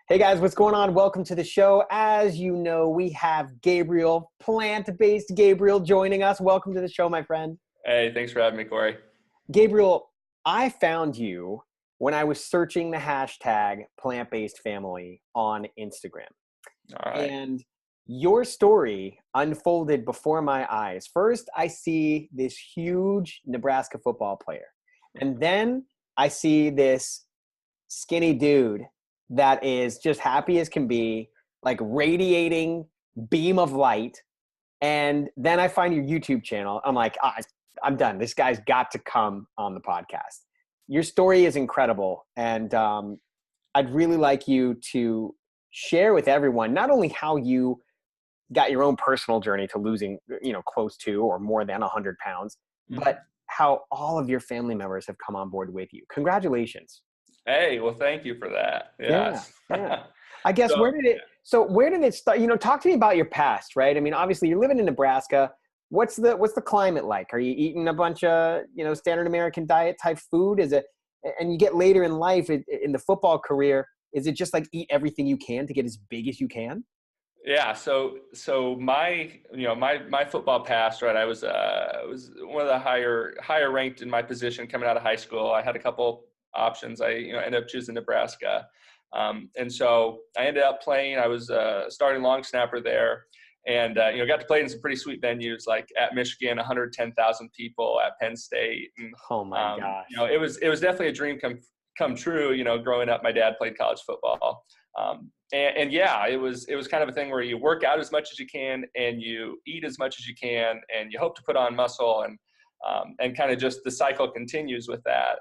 Hey guys, what's going on? Welcome to the show. As you know, we have Gabriel, Plant-Based Gabriel, joining us. Welcome to the show, my friend. Hey, thanks for having me, Corey. Gabriel, I found you when I was searching the hashtag plant-based family on Instagram. All right. And your story unfolded before my eyes. First, I see this huge Nebraska football player. And then I see this skinny dude that is just happy as can be, like radiating beam of light. And then I find your YouTube channel. I'm like, I'm done. This guy's got to come on the podcast. Your story is incredible. And I'd really like you to share with everyone, not only how you got your own personal journey to losing, close to or more than 100 pounds, but how all of your family members have come on board with you. Congratulations. Hey, well, thank you for that. Yes. Yeah. I guess So, where did it start? Talk to me about your past, right? I mean, obviously you're living in Nebraska. What's the climate like? Are you eating a bunch of, standard American diet type food? And you get later in life in the football career, is it just like eat everything you can to get as big as you can? Yeah. So my football past, right? I was one of the higher ranked in my position coming out of high school. I had a couple options. I ended up choosing Nebraska, and so I ended up playing. I was starting long snapper there, and got to play in some pretty sweet venues like at Michigan, 110,000 people, at Penn State. And, Oh my gosh! it was definitely a dream come true. Growing up, my dad played college football. And yeah, it was kind of a thing where you work out as much as you can and you eat as much as you can and you hope to put on muscle and kind of just the cycle continues with that.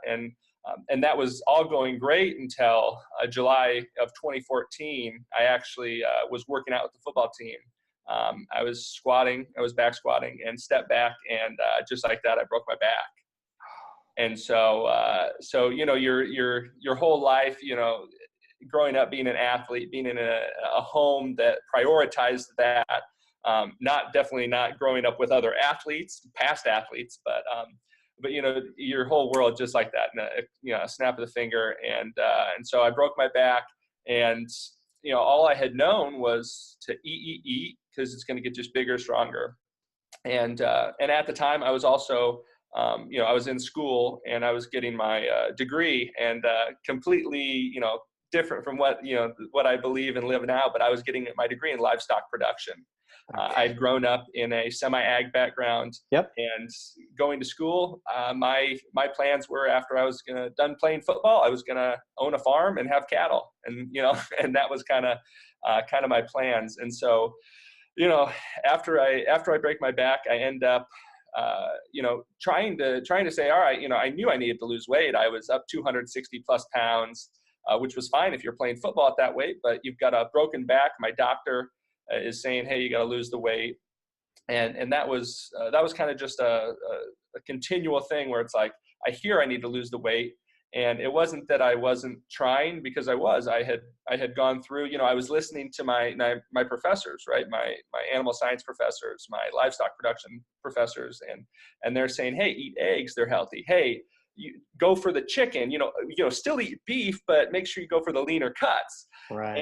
And that was all going great until July of 2014. I actually was working out with the football team. I was back squatting and stepped back, and just like that, I broke my back. And so your whole life, growing up being an athlete, being in a home that prioritized that, definitely not growing up with other athletes, past athletes, but your whole world just like that, a snap of the finger. And so I broke my back, and all I had known was to eat because it's going to get just bigger, stronger. And at the time I was also I was in school and I was getting my degree, and completely different from what I believe and live now, but I was getting my degree in livestock production. Okay. I'd grown up in a semi-ag background. Yep. And going to school, my plans were, after I was done playing football, I was gonna own a farm and have cattle, and and that was kind of my plans. And so after I break my back, I end up trying to say, all right, I knew I needed to lose weight. I was up 260 plus pounds, which was fine if you're playing football at that weight, but you've got a broken back. My doctor is saying, hey, you got to lose the weight. And that was kind of just a continual thing where it's like, I hear I need to lose the weight. And it wasn't that I wasn't trying, because I had gone through, I was listening to my professors, right? My animal science professors, my livestock production professors, and they're saying, hey, eat eggs, they're healthy. Hey, you go for the chicken, still eat beef, but make sure you go for the leaner cuts. Right.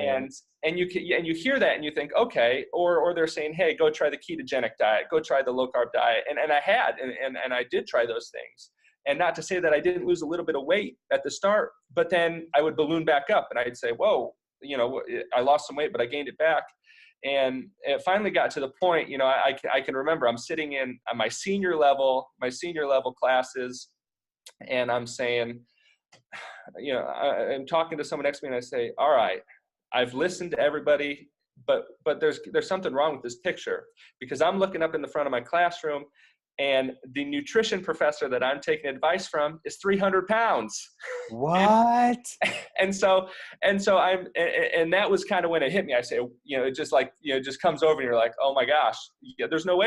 And you hear that and you think, okay, or they're saying, hey, go try the ketogenic diet, go try the low carb diet. And I did try those things. And not to say that I didn't lose a little bit of weight at the start, but then I would balloon back up and I'd say, whoa, I lost some weight, but I gained it back. And it finally got to the point, I can remember I'm sitting in my senior level classes, and I'm saying, I'm talking to someone next to me and I say, all right, I've listened to everybody, but there's something wrong with this picture, because I'm looking up in the front of my classroom and the nutrition professor that I'm taking advice from is 300 pounds. What? And so that was kind of when it hit me. I say, it just just comes over and you're like, oh my gosh, there's no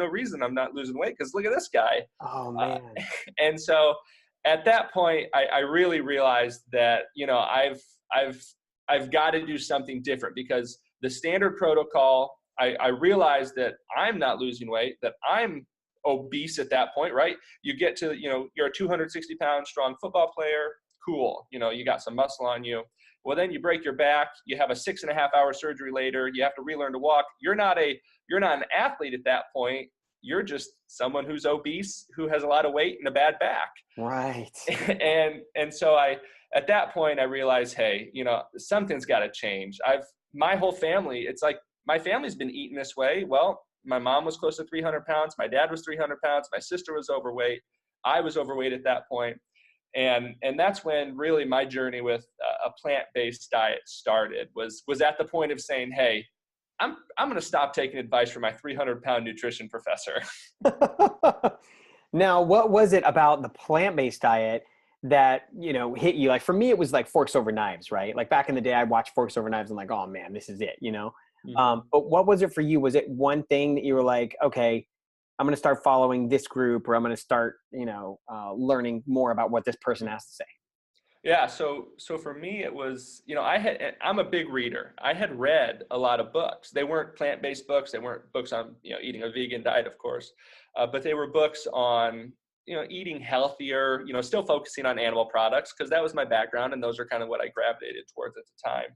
reason I'm not losing weight, because look at this guy. Oh man. And so at that point, I really realized that, I've got to do something different, because the standard protocol, I realized that I'm not losing weight, that I'm obese at that point, right? You get to, you're a 260 pound strong football player, cool. You got some muscle on you. Well, then you break your back, you have a 6.5-hour surgery later, you have to relearn to walk. You're not an athlete at that point. You're just someone who's obese, who has a lot of weight and a bad back. Right. And so at that point I realized, hey, something's got to change. My whole family, it's like my family's been eating this way. Well, my mom was close to 300 pounds. My dad was 300 pounds. My sister was overweight. I was overweight at that point. And that's when really my journey with a plant-based diet started, was at the point of saying, hey, I'm going to stop taking advice from my 300-pound nutrition professor. Now, what was it about the plant-based diet that, hit you? Like for me, it was like forks over knives, right? Like back in the day, I watched Forks Over Knives and like, oh man, this is it, Mm-hmm. But what was it for you? Was it one thing that you were like, okay, I'm going to start following this group, or I'm going to start, learning more about what this person has to say? Yeah. So for me, it was, I'm a big reader. I had read a lot of books. They weren't plant-based books. They weren't books on, eating a vegan diet, of course, but they were books on, eating healthier, still focusing on animal products, because that was my background. And those are kind of what I gravitated towards at the time.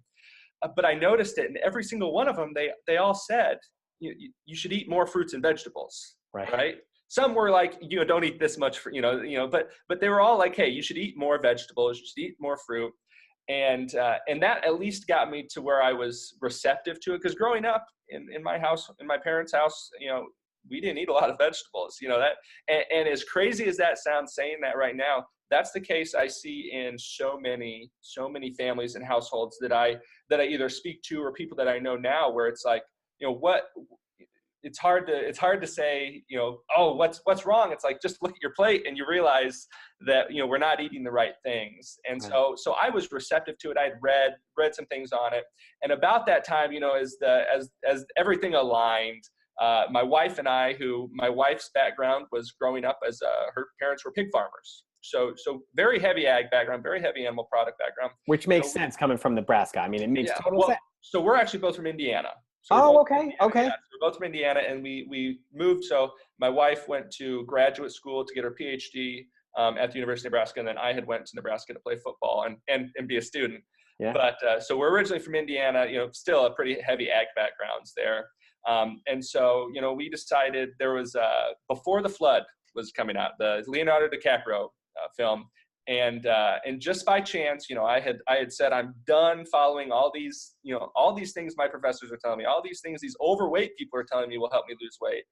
But I noticed it, and every single one of them, they all said, you should eat more fruits and vegetables, right? Some were like, don't eat this much, but they were all like, hey, you should eat more vegetables, you should eat more fruit. And that at least got me to where I was receptive to it. Because growing up in my house, in my parents' house, we didn't eat a lot of vegetables, and as crazy as that sounds saying that right now, that's the case I see in so many families and households that I either speak to, or people that I know now, where it's like, it's hard to say, oh, what's wrong? It's like, just look at your plate and you realize that, we're not eating the right things. And so I was receptive to it. I had read some things on it. And about that time, as everything aligned, my wife and I, my wife's background was growing up as her parents were pig farmers. So very heavy ag background, very heavy animal product background. Which makes sense coming from Nebraska. I mean, it makes total sense. So we're actually both from Indiana. So okay. Yeah, so we're both from Indiana, and we moved. So my wife went to graduate school to get her PhD at the University of Nebraska, and then I had went to Nebraska to play football and be a student. Yeah. But so we're originally from Indiana, still a pretty heavy ag backgrounds there. And so, we decided there was Before the Flood was coming out, the Leonardo DiCaprio film. And just by chance, I had said, I'm done following all these things my professors are telling me, all these things these overweight people are telling me will help me lose weight.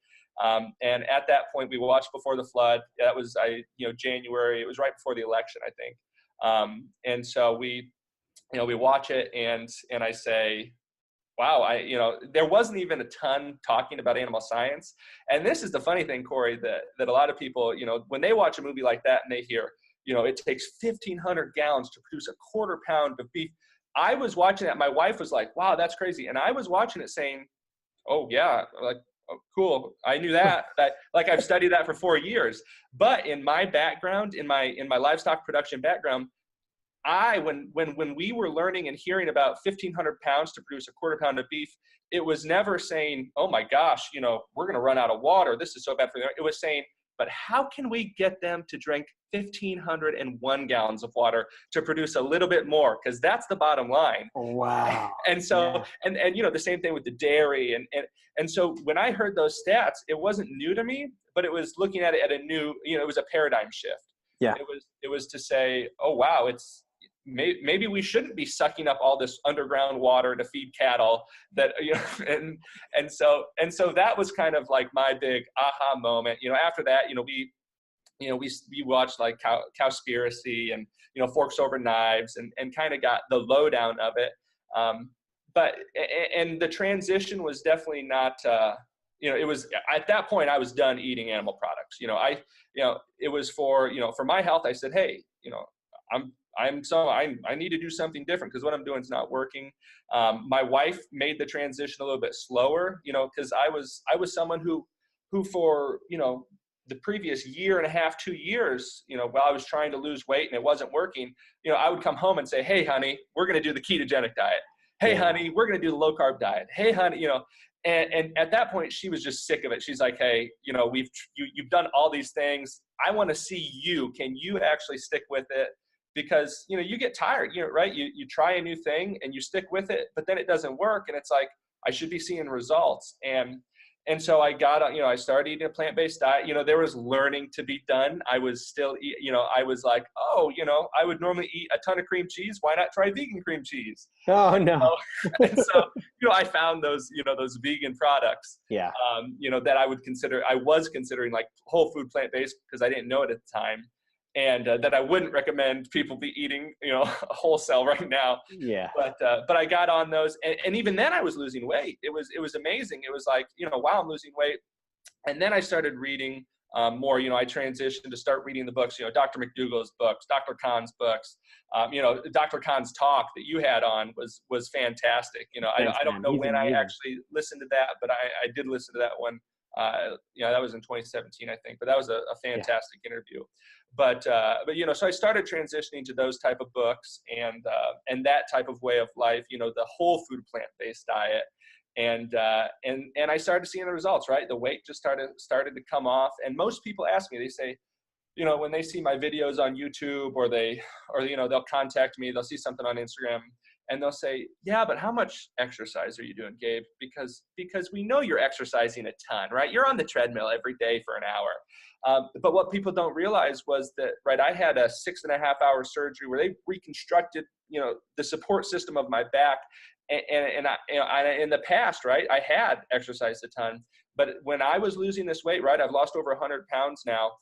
And at that point, we watched Before the Flood. That was January. It was right before the election, I think. And so we watch it, and I say, wow, there wasn't even a ton talking about animal science. And this is the funny thing, Corey, that a lot of people, when they watch a movie like that and they hear, it takes 1,500 gallons to produce a quarter pound of beef. I was watching that. My wife was like, wow, that's crazy. And I was watching it saying, oh yeah, like, oh, cool. I knew that. Like I've studied that for 4 years. But in my background, in my livestock production background, when we were learning and hearing about 1,500 pounds to produce a quarter pound of beef, it was never saying, oh my gosh, we're going to run out of water. This is so bad for them. It was saying, but how can we get them to drink 1,501 gallons of water to produce a little bit more? Because that's the bottom line. Wow. And so, and the same thing with the dairy. And so when I heard those stats, it wasn't new to me, but it was looking at it at a new, it was a paradigm shift. Yeah. It was to say, oh, wow, maybe we shouldn't be sucking up all this underground water to feed cattle that, and so that was kind of like my big aha moment. After that, we watched like Cowspiracy and, Forks Over Knives and kind of got the lowdown of it. But the transition was definitely not, it was at that point I was done eating animal products. It was for my health. I said, hey, I need to do something different because what I'm doing is not working. My wife made the transition a little bit slower, because I was someone who for, the previous year and a half, 2 years, while I was trying to lose weight and it wasn't working, I would come home and say, hey, honey, we're going to do the ketogenic diet. Hey, honey, we're going to do the low carb diet. Hey, honey, and at that point she was just sick of it. She's like, hey, you've done all these things. I want to see you. Can you actually stick with it? because, you know, you get tired, you know, right? You try a new thing and you stick with it, but then it doesn't work. And it's like, I should be seeing results. And so I got, you know, I started eating a plant-based diet. You know, there was learning to be done. I was still, you know, I was like, oh, you know, I would normally eat a ton of cream cheese. Why not try vegan cream cheese? Oh, no. And so, you know, I found those, you know, those vegan products, Yeah. you know, that I was considering like whole food plant-based because I didn't know it at the time. And that I wouldn't recommend people be eating, you know, wholesale right now. Yeah. But I got on those, and even then I was losing weight. It was amazing. It was like, you know, wow, I'm losing weight. And then I started reading more. You know, I transitioned to start reading the books. You know, Dr. McDougall's books, Dr. Kahn's books. You know, Dr. Kahn's talk that you had on was fantastic. You know, I don't know when I actually listened to that, but I did listen to that one. You know, that was in 2017, I think, but that was a fantastic interview. But you know, so I started transitioning to those type of books and that type of way of life, you know, the whole food plant-based diet. And I started seeing the results, right? The weight just started to come off. And most people ask me, they say, you know, when they see my videos on YouTube or you know, they'll contact me, they'll see something on Instagram and they'll say, yeah, but how much exercise are you doing, Gabe? Because we know you're exercising a ton, right? You're on the treadmill every day for an hour. But what people don't realize was that, right, I had a 6.5-hour surgery where they reconstructed, you know, the support system of my back. And I, you know, in the past, right, I had exercised a ton, but when I was losing this weight, right, I've lost over 100 pounds now.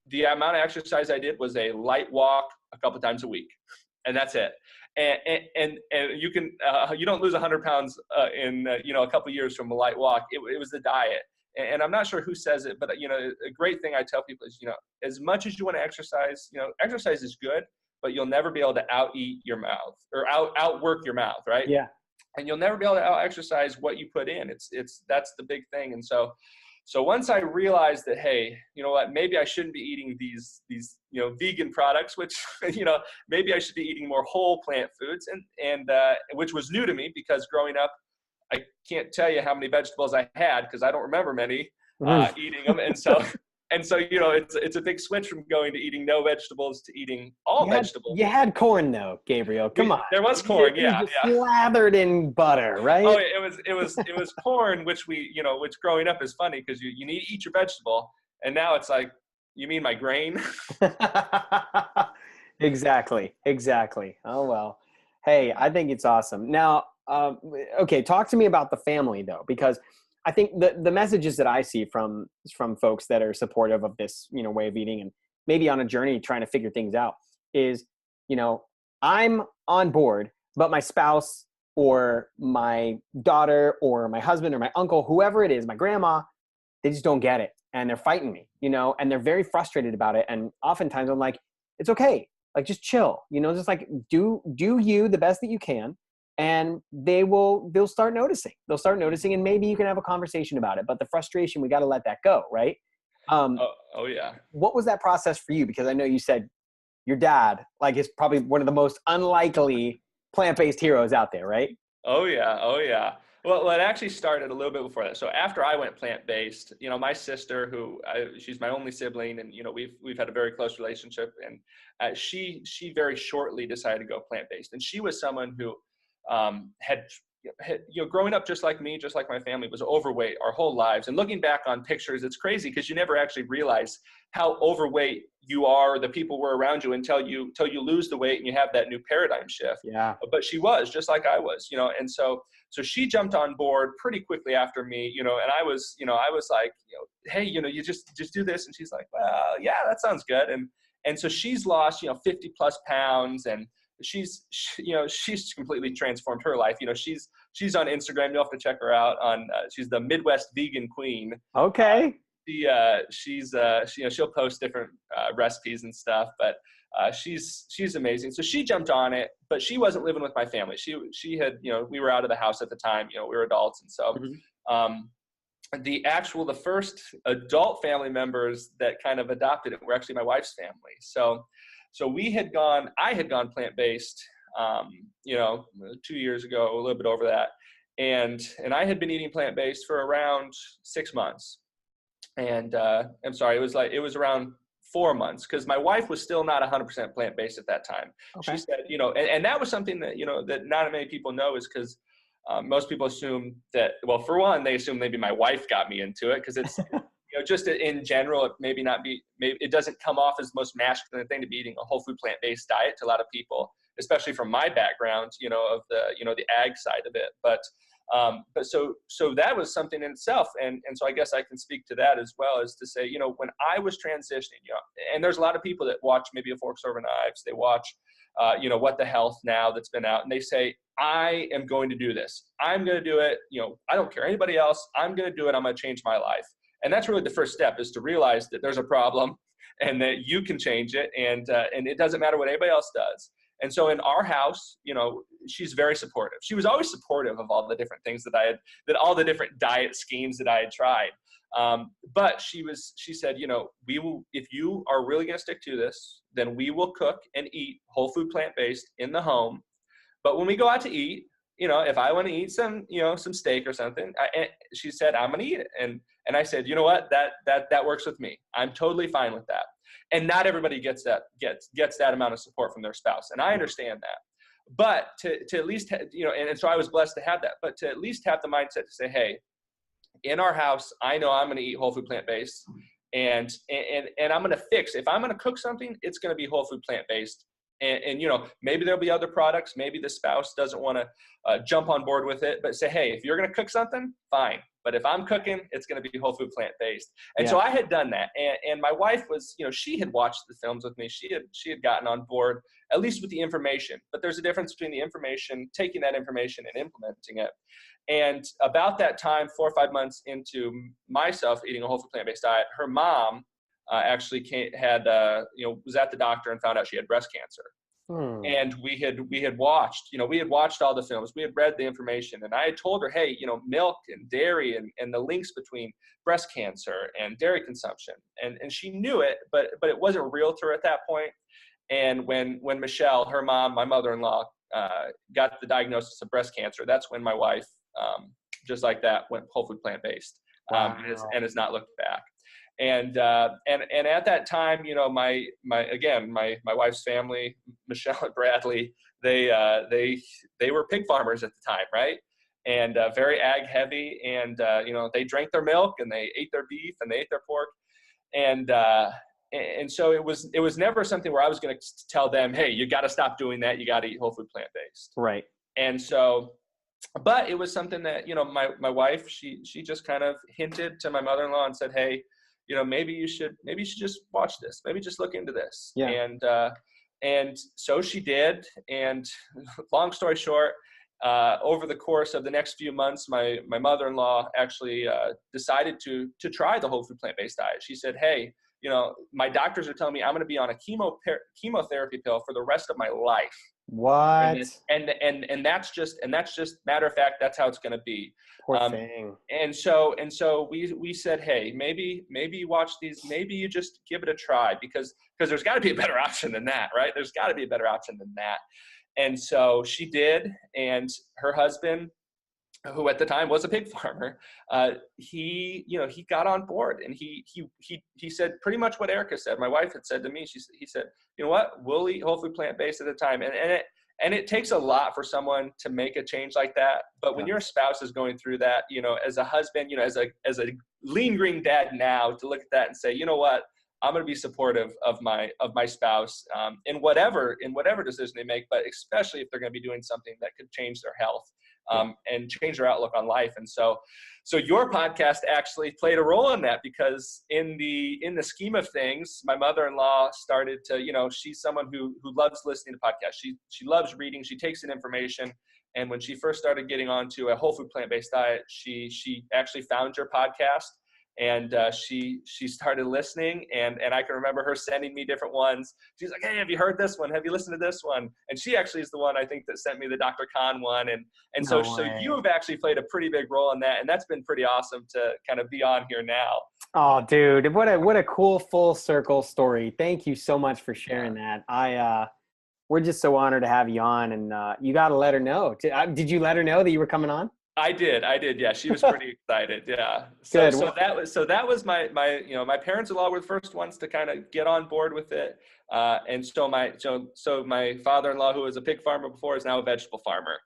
The amount of exercise I did was a light walk a couple times a week, and that's it. And you can, you don't lose 100 pounds in, you know, a couple years from a light walk. It was the diet. And I'm not sure who says it, but, you know, a great thing I tell people is, you know, as much as you want to exercise, you know, exercise is good, but you'll never be able to out-eat your mouth or outwork your mouth, right? Yeah. And you'll never be able to out-exercise what you put in. That's the big thing. And so once I realized that, hey, you know what, maybe I shouldn't be eating these, you know, vegan products, which, you know, maybe I should be eating more whole plant foods, and which was new to me because growing up, I can't tell you how many vegetables I had because I don't remember many eating them. And so, you know, it's a big switch from going to eating no vegetables to eating all vegetables. You had corn though, Gabriel. Come on. There was corn, yeah. Slathered in butter, right? Oh, it was corn, which which growing up is funny because you need to eat your vegetable, and now it's like, you mean my grain? Exactly. Oh well. Hey, I think it's awesome. Now, okay, talk to me about the family though, because I think the messages that I see from folks that are supportive of this, you know, way of eating and maybe on a journey trying to figure things out is, you know, I'm on board, but my spouse or my daughter or my husband or my uncle, whoever it is, my grandma, they just don't get it. And they're fighting me, you know, and they're very frustrated about it. And oftentimes I'm like, it's okay. Like, just chill, you know, just like do you the best that you can. And they'll start noticing. They'll start noticing, and maybe you can have a conversation about it. But the frustration, we got to let that go, right? Oh yeah. What was that process for you? Because I know you said your dad, like, is probably one of the most unlikely plant-based heroes out there, right? Oh yeah. Well, it actually started a little bit before that. So after I went plant-based, you know, my sister, she's my only sibling, and, you know, we've had a very close relationship, and she very shortly decided to go plant-based, and she was someone who had, you know, growing up just like me, just like my family, was overweight our whole lives. And looking back on pictures, it's crazy because you never actually realize how overweight you are, or the people were around you, until you lose the weight and you have that new paradigm shift. Yeah. But she was just like I was, you know, and so she jumped on board pretty quickly after me, you know, and I was like, you know, hey, you know, you just do this. And she's like, well, yeah, that sounds good. And so she's lost, you know, 50 plus pounds, and she's completely transformed her life. You know, she's on Instagram. You'll have to check her out she's the Midwest Vegan Queen. Okay. She'll post different recipes and stuff, but she's amazing. So she jumped on it, but she wasn't living with my family. She had, you know, we were out of the house at the time, you know, we were adults. And so, the first adult family members that kind of adopted it were actually my wife's family. So I had gone plant-based, you know, 2 years ago, a little bit over that. And I had been eating plant-based for around 6 months. And I'm sorry, it was around 4 months, because my wife was still not 100% plant-based at that time. Okay. She said, and that was something that, that not many people know, is because most people assume that, well, for one, they assume maybe my wife got me into it, because it's, just in general, it maybe it doesn't come off as the most masculine thing to be eating a whole food plant-based diet to a lot of people, especially from my background, of the ag side of it. But so that was something in itself. And so I guess I can speak to that as well, as to say, when I was transitioning, and there's a lot of people that watch maybe A Forks Over Knives, they watch, What the Health Now that's been out, and they say, I am going to do this. I'm going to do it. I don't care anybody else. I'm going to do it. I'm going to change my life. And that's really the first step, is to realize that there's a problem and that you can change it. And it doesn't matter what anybody else does. And so in our house, she's very supportive. She was always supportive of all the different things that all the different diet schemes that I had tried. But she said, we will, if you are really going to stick to this, then we will cook and eat whole food plant-based in the home. But when we go out to eat, if I want to eat some steak or something, she said, I'm going to eat it. And I said, you know what, that works with me. I'm totally fine with that. And not everybody gets that amount of support from their spouse. And I understand that. But to at least, and so I was blessed to have that, but to at least have the mindset to say, hey, in our house, I know I'm going to eat whole food plant-based, and I'm going to fix, if I'm going to cook something, it's going to be whole food plant-based. And maybe there'll be other products. Maybe the spouse doesn't want to jump on board with it, but say, hey, if you're going to cook something, fine. But if I'm cooking, it's going to be whole food plant-based. And so I had done that. And my wife was, she had watched the films with me. She had gotten on board, at least with the information. But there's a difference between the information, taking that information and implementing it. And about that time, 4 or 5 months into myself eating a whole food plant-based diet, her mom actually was at the doctor and found out she had breast cancer. And we had watched all the films, we had read the information, and I had told her, hey, milk and dairy and the links between breast cancer and dairy consumption. And she knew it, but it wasn't real to her at that point. And when Michelle, her mom, my mother-in-law, got the diagnosis of breast cancer, that's when my wife, just like that, went whole food plant-based. Wow. And has not looked back. And at that time, my wife's family, Michelle and Bradley, they were pig farmers at the time, right? And very ag heavy, and they drank their milk and they ate their beef and they ate their pork, and so it was never something where I was going to tell them, hey, you got to stop doing that, you got to eat whole food plant-based, right? And so, but it was something that my wife, she just kind of hinted to my mother-in-law and said, hey, maybe you should just watch this. Maybe just look into this. Yeah. And so she did. And long story short, over the course of the next few months, my mother-in-law actually decided to try the whole food plant-based diet. She said, hey, my doctors are telling me I'm going to be on a chemotherapy pill for the rest of my life. What? And that's just matter of fact, that's how it's going to be. Poor thing. And so we said, hey, maybe you watch these, maybe you just give it a try, because there's got to be a better option than that, right? There's got to be a better option than that. And so she did, and her husband, who at the time was a pig farmer, he got on board, and he said pretty much what Erica said. My wife had said to me, he said, you know what, we'll eat whole food plant-based at the time. And it takes a lot for someone to make a change like that. But when your spouse is going through that, as a husband, as a lean green dad now, to look at that and say, you know what, I'm going to be supportive of my spouse in whatever decision they make, but especially if they're going to be doing something that could change their health and change their outlook on life. And so your podcast actually played a role in that, because in the scheme of things, my mother-in-law started to, she's someone who loves listening to podcasts. She loves reading. She takes in information. And when she first started getting onto a whole food plant-based diet, she actually found your podcast. And she started listening, and I can remember her sending me different ones. She's like, hey, have you heard this one? Have you listened to this one? And she actually is the one, I think, that sent me the Dr. Khan one. And so you have actually played a pretty big role in that, and that's been pretty awesome to kind of be on here now. Oh, dude, what a cool full circle story. Thank you so much for sharing that. We're just so honored to have you on, and you got to let her know. Did you let her know that you were coming on? I did. Yeah, she was pretty excited. Yeah. So Good. so that was my my parents-in-law were the first ones to kind of get on board with it. And so my father-in-law, who was a pig farmer before, is now a vegetable farmer.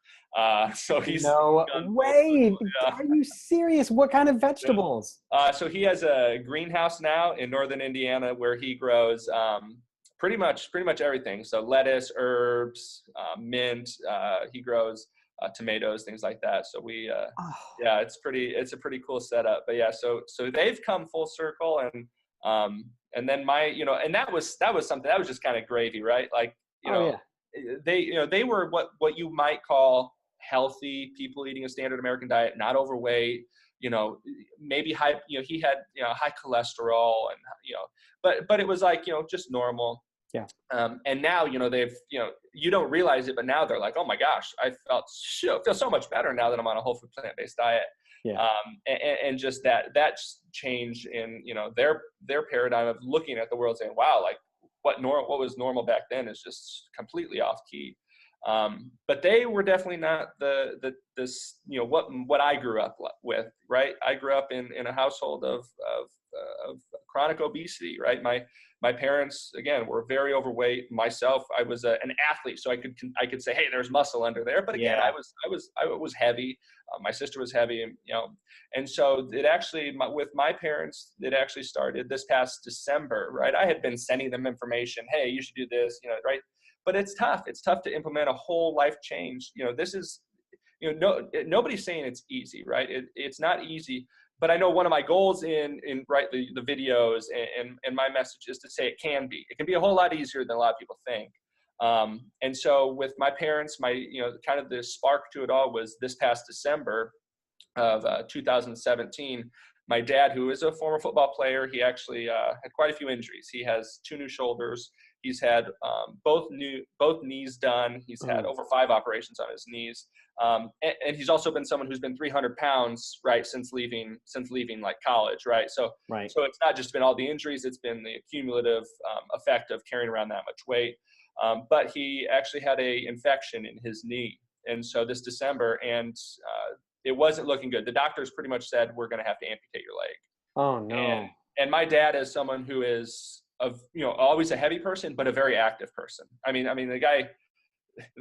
So he's No gone full way. circle, Are you serious? What kind of yeah. vegetables? So he has a greenhouse now in northern Indiana where he grows pretty much everything. So lettuce, herbs, mint. He grows tomatoes, things like that. So Oh, yeah, it's a pretty cool setup. But yeah, so they've come full circle, and then and that was something that was just kind of gravy, right? Like, oh yeah. they were what you might call healthy people eating a standard American diet, not overweight, maybe high, he had, high cholesterol and, but it was like, just normal. Yeah. And now, they've, you don't realize it, but now they're like, oh my gosh, I feel so much better now that I'm on a whole food plant-based diet. Yeah. And just that change in, their paradigm of looking at the world saying, wow, like what was normal back then is just completely off key. But they were definitely not this, what I grew up with, right? I grew up in a household of chronic obesity, right? My parents, again, were very overweight. Myself, I was an athlete, so I could say, hey, there's muscle under there. But again, Yeah. I was heavy. My sister was heavy, and so it actually, with my parents, it actually started this past December, right? I had been sending them information. Hey, you should do this, right? But it's tough. It's tough to implement a whole life change. This is, nobody's saying it's easy, right? It's not easy. But I know one of my goals in right the videos and my message is to say it can be. It can be a whole lot easier than a lot of people think. And so with my parents, kind of the spark to it all was this past December of 2017. My dad, who is a former football player, he actually had quite a few injuries. He has 2 new shoulders. He's had both knees done. He's had over 5 operations on his knees. And he's also been someone who's been 300 pounds, right, since leaving like college, right? So it's not just been all the injuries, it's been the cumulative effect of carrying around that much weight. But he actually had a infection in his knee. And so this December, and it wasn't looking good. The doctors pretty much said, we're going to have to amputate your leg. Oh no. And my dad is someone who is always a heavy person, but a very active person. I mean, the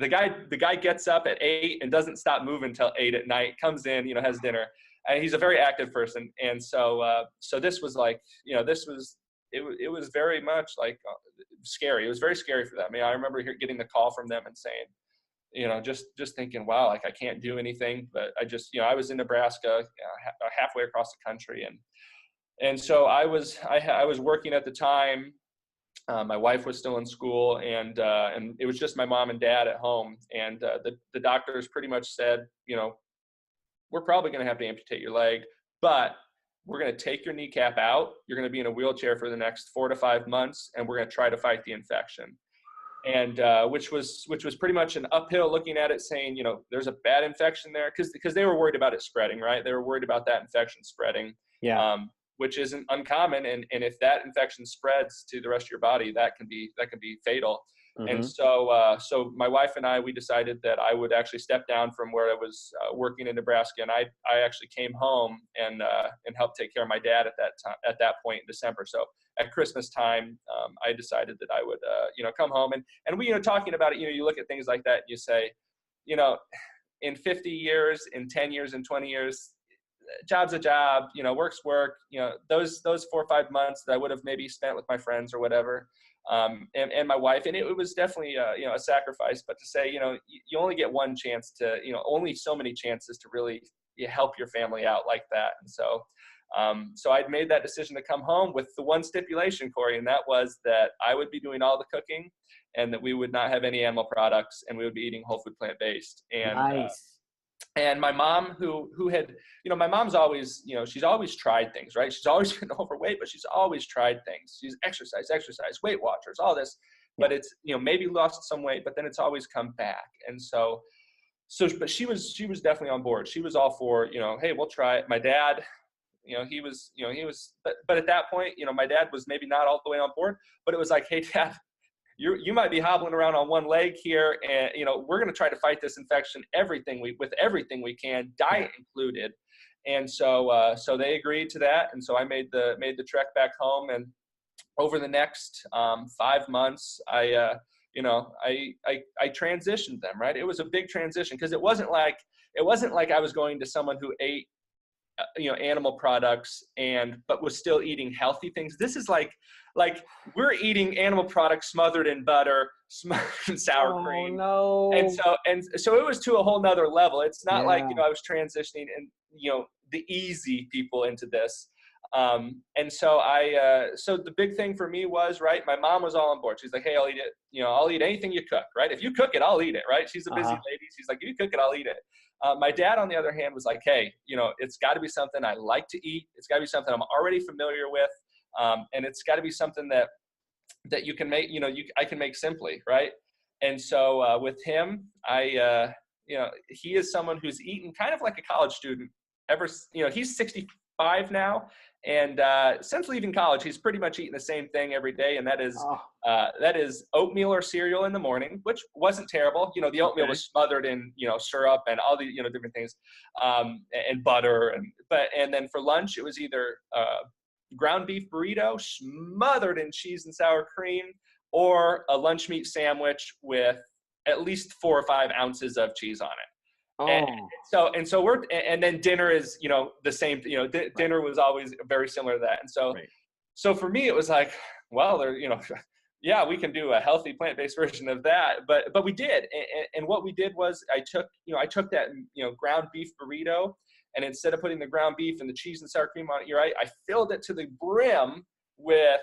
guy gets up at 8 and doesn't stop moving until 8 at night, comes in, has dinner, and he's a very active person. And so this was like, it was very much like scary. It was very scary for them. I remember getting the call from them and saying, just thinking, wow, like I can't do anything, but I just, I was in Nebraska, halfway across the country. And so I was working at the time. My wife was still in school, and it was just my mom and dad at home. And the doctors pretty much said, we're probably going to have to amputate your leg, but we're going to take your kneecap out. You're going to be in a wheelchair for the next 4 to 5 months, and we're going to try to fight the infection. And which was pretty much an uphill looking at it, saying, there's a bad infection there, because they were worried about it spreading, right? They were worried about that infection spreading. Yeah. Which isn't uncommon, and if that infection spreads to the rest of your body, that can be fatal. Mm-hmm. And so my wife and we decided that I would actually step down from where I was working in Nebraska, and I actually came home and helped take care of my dad at that point in December. So at Christmas time, I decided that I would come home, and we talking about it. You look at things like that and you say, in 50 years, in 10 years, in 20 years, job's a job, work's work, those 4 or 5 months that I would have maybe spent with my friends or whatever, and my wife, and it was definitely a sacrifice, but to say, you only get one chance to, only so many chances to really help your family out like that. And so I'd made that decision to come home with the one stipulation, Corey, and that was that I would be doing all the cooking, and that we would not have any animal products, and we would be eating whole food plant-based. And Nice. And my mom, who had, my mom's always, she's always tried things, right? She's always been overweight, but she's always tried things. She's exercise, Weight Watchers, all this, but it's, maybe lost some weight, but then it's always come back. And but she was definitely on board. She was all for, hey, we'll try it. My dad, he was, but at that point, my dad was maybe not all the way on board, but it was like, hey, Dad, you might be hobbling around on one leg here, and we're going to try to fight this infection with everything we can, diet included. And so they agreed to that, and so I made the trek back home. And over the next 5 months, I transitioned them, right? It was a big transition, because it wasn't like I was going to someone who ate animal products but was still eating healthy things. This is like we're eating animal products smothered in butter, smothered in sour cream. No. And so it was to a whole nother level. It's not like, I was transitioning and, the easy people into this. And so so the big thing for me was, right, my mom was all on board. She's like, hey, I'll eat it. I'll eat anything you cook, right? If you cook it, I'll eat it, right? She's a busy lady. She's like, if you cook it, I'll eat it. My dad, on the other hand, was like, hey, it's got to be something I like to eat. It's got to be something I'm already familiar with. And it's got to be something that you can make, I can make simply, right? And so with him, he is someone who's eaten kind of like a college student he's 65 now. And since leaving college, he's pretty much eating the same thing every day, and that is oatmeal or cereal in the morning, which wasn't terrible. The oatmeal was smothered in syrup and all the different things, and butter, and then for lunch it was either ground beef burrito smothered in cheese and sour cream, or a lunch meat sandwich with at least 4 or 5 ounces of cheese on it. And then dinner is, the same, dinner was always very similar to that. And so for me, it was like, well, we can do a healthy plant-based version of that, but we did. And what we did was I took that, ground beef burrito, and instead of putting the ground beef and the cheese and sour cream on it, I filled it to the brim with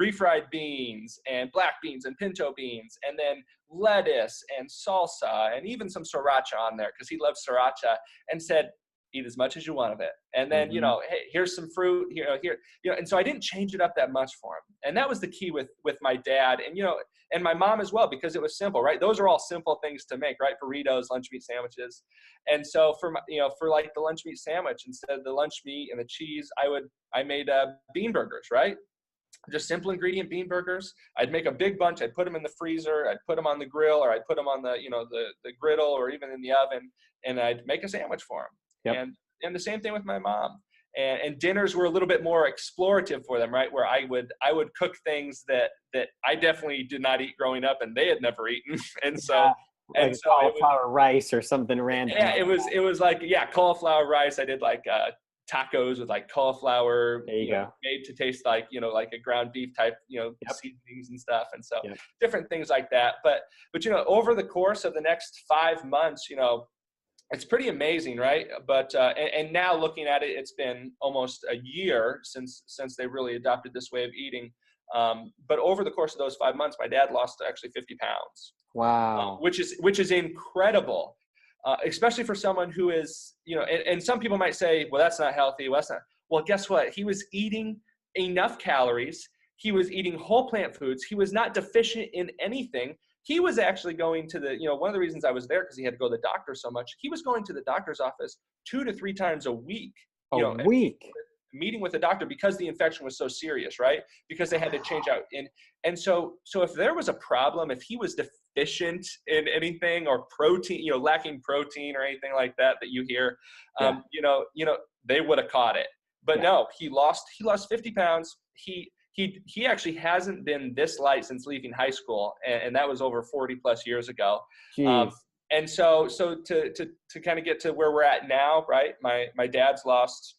refried beans and black beans and pinto beans, and then lettuce and salsa and even some sriracha on there, because he loves sriracha, and said, eat as much as you want of it. And then, hey, here's some fruit here. And so I didn't change it up that much for him. And that was the key with my dad and, and my mom as well, because it was simple, right? Those are all simple things to make, right? Burritos, lunch meat sandwiches. And so for like the lunch meat sandwich, instead of the lunch meat and the cheese, I made bean burgers, right? Just simple ingredient bean burgers. I'd make a big bunch. I'd put them in the freezer. I'd put them on the grill, or I'd put them on the griddle, or even in the oven, and I'd make a sandwich for them. Yep. And the same thing with my mom. And dinners were a little bit more explorative for them, right? Where I would cook things that I definitely did not eat growing up, and they had never eaten. And so cauliflower rice or something random. Yeah, it was like cauliflower rice. I did like tacos with like cauliflower, made to taste like like a ground beef type, seasonings and stuff, and so different things like that. But over the course of the next 5 months, it's pretty amazing, right? But and now looking at it, it's been almost a year since they really adopted this way of eating. But over the course of those 5 months, my dad lost actually 50 pounds. Wow. Which is incredible. Especially for someone who is, and some people might say, well, that's not healthy. Well, guess what? He was eating enough calories. He was eating whole plant foods. He was not deficient in anything. He was actually going to one of the reasons I was there, because he had to go to the doctor so much. He was going to the doctor's office 2 to 3 times a week. Meeting with the doctor, because the infection was so serious, right? Because they had to change out. And so if there was a problem, if he was deficient in anything, or protein, lacking protein or anything like that you hear, they would have caught it. But no, he lost 50 pounds. He actually hasn't been this light since leaving high school, and that was over 40 plus years ago. And so to kind of get to where we're at now, right? My dad's lost.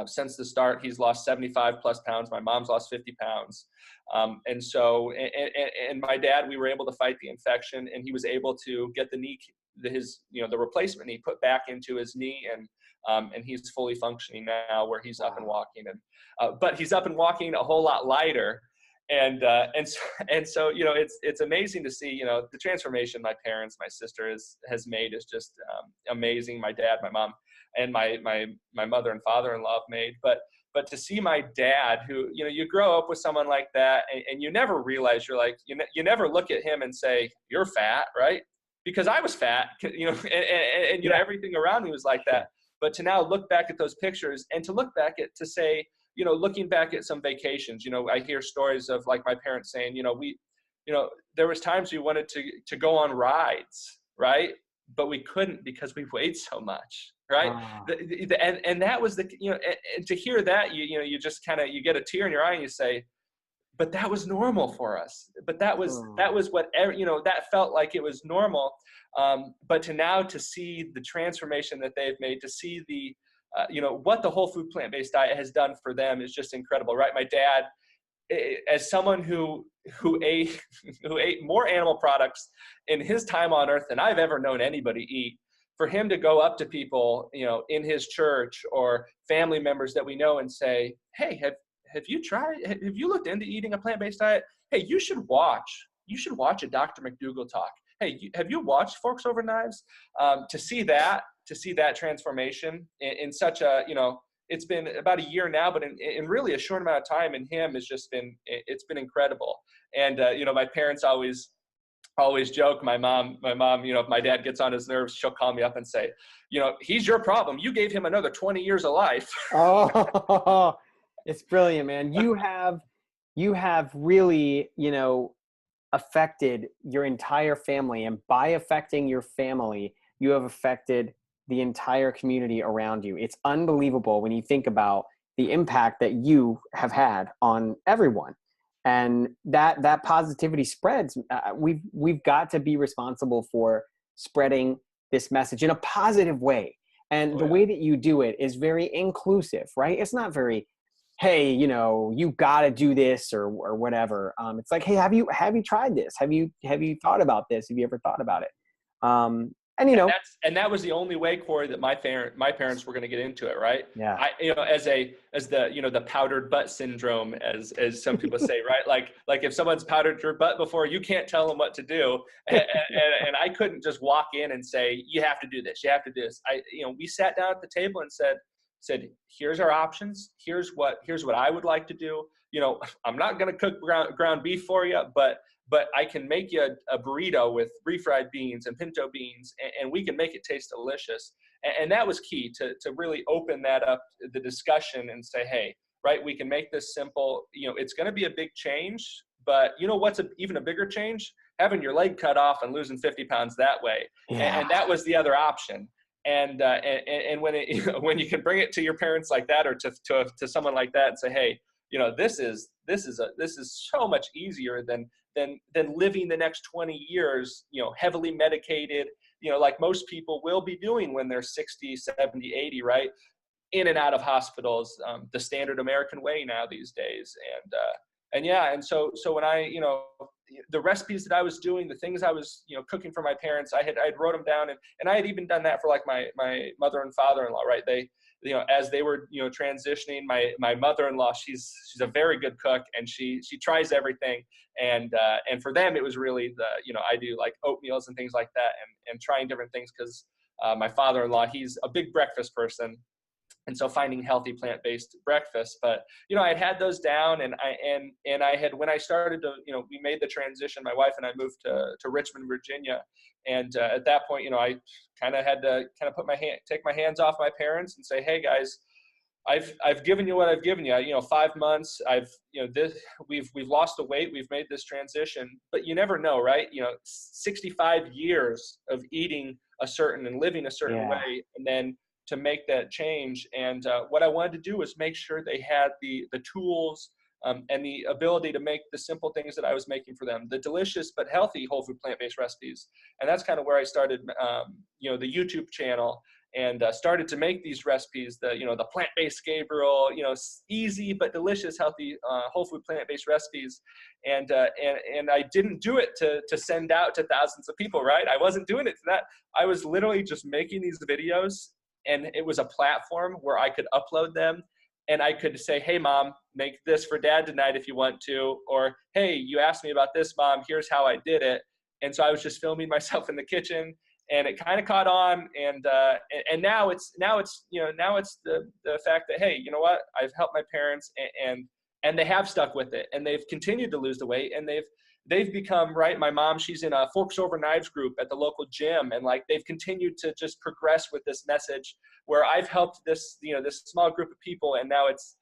Since the start, he's lost 75 plus pounds. My mom's lost 50 pounds. And so my dad, we were able to fight the infection, and he was able to get the replacement knee put back into his knee. And he's fully functioning now, where he's up and walking, but he's up and walking a whole lot lighter. And so it's amazing to see, the transformation my parents, my sister has made is just amazing. My dad, my mom, and my mother and father-in-law have made, but to see my dad, who, you grow up with someone like that, and you never realize, you're like, you never look at him and say, you're fat, right? Because I was fat, and everything around me was like that. But to now look back at those pictures, and to look back at, to say, looking back at some vacations, I hear stories of like my parents saying, there was times we wanted to go on rides, right? But we couldn't because we weighed so much, right? Ah. And that was and to hear that, you just kind of, you get a tear in your eye and you say, but that was normal for us. But that was what, that felt like it was normal. But to see the transformation that they've made, to see the, what the whole food plant-based diet has done for them is just incredible, right? My dad, as someone who ate more animal products in his time on earth than I've ever known anybody eat, for him to go up to people, in his church or family members that we know and say, hey, have you looked into eating a plant-based diet? Hey, you should watch a Dr. McDougall talk. Hey, have you watched Forks Over Knives? To see that transformation in such a, it's been about a year now, but in really a short amount of time in him it's been incredible. And, my parents always joke, my mom, if my dad gets on his nerves, she'll call me up and say, he's your problem. You gave him another 20 years of life. Oh, it's brilliant, man. You have really, affected your entire family, and by affecting your family, you have affected the entire community around you. It's unbelievable when you think about the impact that you have had on everyone, and that positivity spreads. We've got to be responsible for spreading this message in a positive way. And the way that you do it is very inclusive, right? It's not very, hey, you got to do this or whatever. It's like, hey, have you tried this? Have you thought about this? Have you ever thought about it? And that was the only way, Corey, that my parents were going to get into it, right? Yeah. As the powdered butt syndrome, as some people say, right? Like if someone's powdered your butt before, you can't tell them what to do, and I couldn't just walk in and say, you have to do this, you have to do this. We sat down at the table and said, here's our options. Here's what I would like to do. I'm not going to cook ground beef for you, but I can make you a burrito with refried beans and pinto beans, and we can make it taste delicious. And that was key to really open that up, the discussion, and say, hey, right, we can make this simple. It's going to be a big change, but what's even a bigger change? Having your leg cut off and losing 50 pounds that way. Yeah. And that was the other option. And when you can bring it to your parents like that, or to someone like that, and say, hey, this is so much easier than living the next 20 years, heavily medicated, like most people will be doing when they're 60, 70, 80, right? In and out of hospitals, the standard American way now these days. And so when the recipes that I was doing, the things I was, cooking for my parents, I wrote them down, and I had even done that for like my mother and father-in-law, right? They, as they were, transitioning, my mother-in-law, she's a very good cook, and she tries everything. And for them, it was really I do like oatmeals and things like that, and trying different things, because my father-in-law, he's a big breakfast person. And so finding healthy plant-based breakfast, but, I had those down, and I had, when I started to, we made the transition, my wife and I moved to Richmond, Virginia. And at that point, I kind of had to take my hands off my parents and say, hey guys, I've given you what I've given you, 5 months, we've lost the weight, we've made this transition, but you never know, right? 65 years of eating a certain and living a certain way, and then to make that change. And what I wanted to do was make sure they had the tools and the ability to make the simple things that I was making for them, the delicious but healthy whole food plant-based recipes. And that's kind of where I started, the YouTube channel, and started to make these recipes, the Plant-Based Gabriel, easy but delicious, healthy whole food plant-based recipes. And I didn't do it to send out to thousands of people, right? I wasn't doing it for that. I was literally just making these videos, and it was a platform where I could upload them, and I could say, hey mom, make this for dad tonight if you want to, or hey, you asked me about this, mom, here's how I did it. And so I was just filming myself in the kitchen, and it kind of caught on. And now it's the fact that, hey, you know what, I've helped my parents, and they have stuck with it, and they've continued to lose the weight, and they've become, right, my mom, she's in a Forks Over Knives group at the local gym, and like they've continued to just progress with this message, where I've helped this, this small group of people, and now it's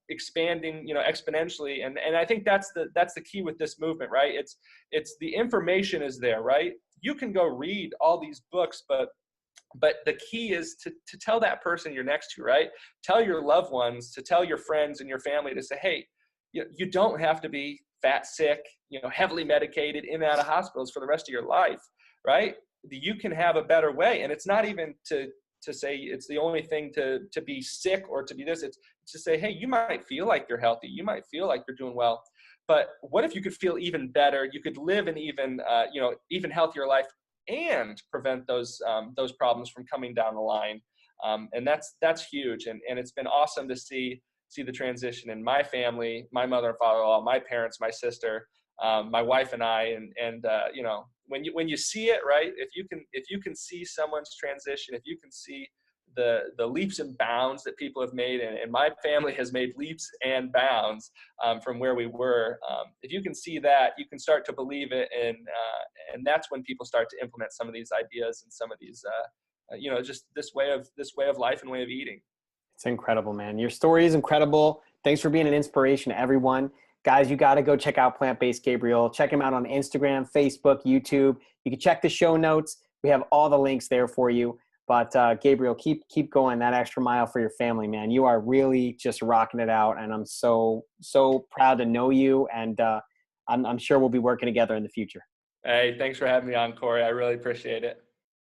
expanding, exponentially. And I think that's the key with this movement, right? It's the information is there, right? You can go read all these books, but the key is to tell that person you're next to, right? Tell your loved ones, to tell your friends and your family, to say, hey, you don't have to be fat, sick, heavily medicated, in and out of hospitals for the rest of your life, right? You can have a better way. And it's not even to say it's the only thing to be sick or to be this. It's to say, hey, you might feel like you're healthy. You might feel like you're doing well. But what if you could feel even better? You could live an even healthier life and prevent those problems from coming down the line. And that's huge. And it's been awesome to see the transition in my family, my mother and father-in-law, my parents, my sister, my wife and I, and when you see it, right, if you can see someone's transition, if you can see the leaps and bounds that people have made, and my family has made leaps and bounds from where we were, if you can see that, you can start to believe it, and that's when people start to implement some of these ideas and some of these just this way of life and way of eating. It's incredible, man. Your story is incredible. Thanks for being an inspiration to everyone. Guys, you got to go check out Plant-Based Gabriel. Check him out on Instagram, Facebook, YouTube. You can check the show notes. We have all the links there for you. But Gabriel, keep going that extra mile for your family, man. You are really just rocking it out, and I'm so proud to know you. And I'm sure we'll be working together in the future. Hey, thanks for having me on, Corey. I really appreciate it.